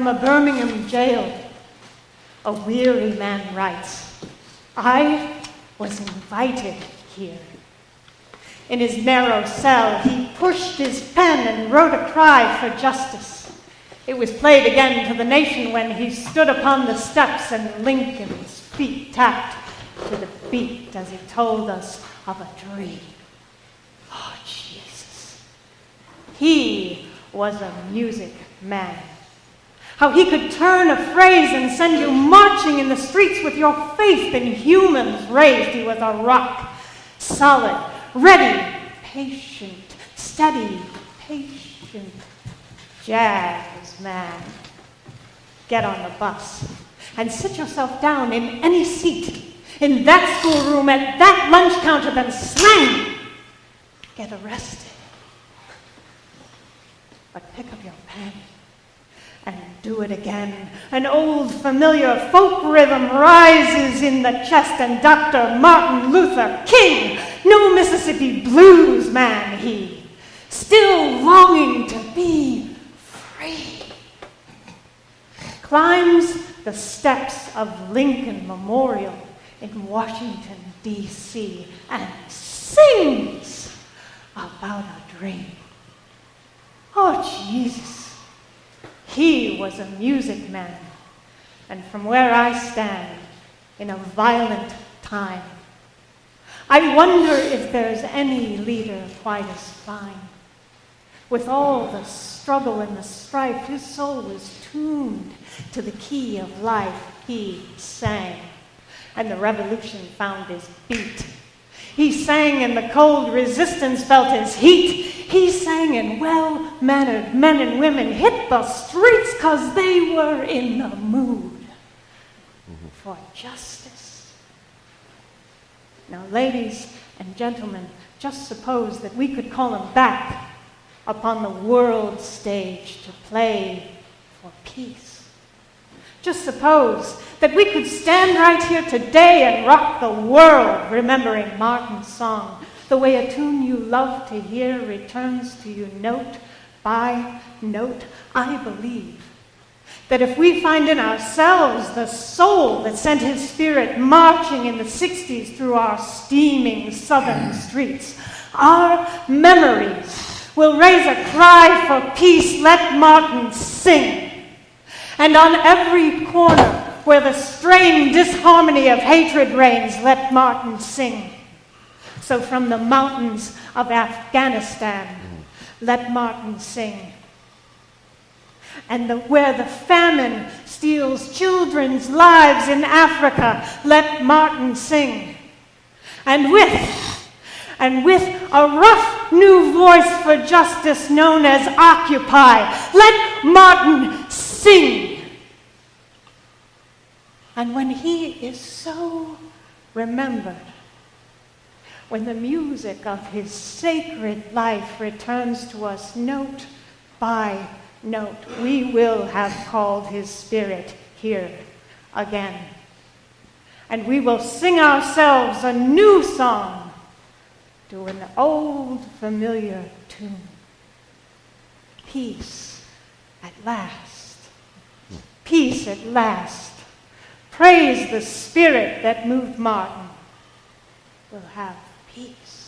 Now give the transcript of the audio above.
from a Birmingham jail, a weary man writes, I was invited here. In his narrow cell, he pushed his pen and wrote a cry for justice. It was played again to the nation when he stood upon the steps and Lincoln's feet tapped to the beat as he told us of a dream. Oh, Jesus. He was a music man. How he could turn a phrase and send you marching in the streets with your faith in humans raised. He was a rock, solid, ready, patient, steady, patient, jazz man. Get on the bus and sit yourself down in any seat, in that schoolroom, at that lunch counter, then slam, get arrested. But pick up your pen and do it again. An old familiar folk rhythm rises in the chest, and Dr. Martin Luther King, no Mississippi blues man he, still longing to be free, climbs the steps of Lincoln Memorial in Washington, D.C., and sings about a dream. Oh, Jesus. He was a music man, and from where I stand, in a violent time, I wonder if there's any leader quite as fine. With all the struggle and the strife, his soul was tuned to the key of life he sang, and the revolution found his beat. He sang and the cold resistance felt his heat. He sang and well-mannered men and women hit the streets because they were in the mood for justice. Now, ladies and gentlemen, just suppose that we could call him back upon the world stage to play for peace. Just suppose that we could stand right here today and rock the world, remembering Martin's song, the way a tune you love to hear returns to you note by note. I believe that if we find in ourselves the soul that sent his spirit marching in the 60s through our steaming southern streets, our memories will raise a cry for peace. Let Martin sing. And on every corner where the strained disharmony of hatred reigns, let Martin sing. So from the mountains of Afghanistan, let Martin sing. And where the famine steals children's lives in Africa, let Martin sing. And with a rough new voice for justice known as Occupy, let Martin sing. And when he is so remembered, when the music of his sacred life returns to us note by note, we will have called his spirit here again. And we will sing ourselves a new song to an old familiar tune. Peace at last. Peace at last. Praise the spirit that moved Martin. We'll have peace.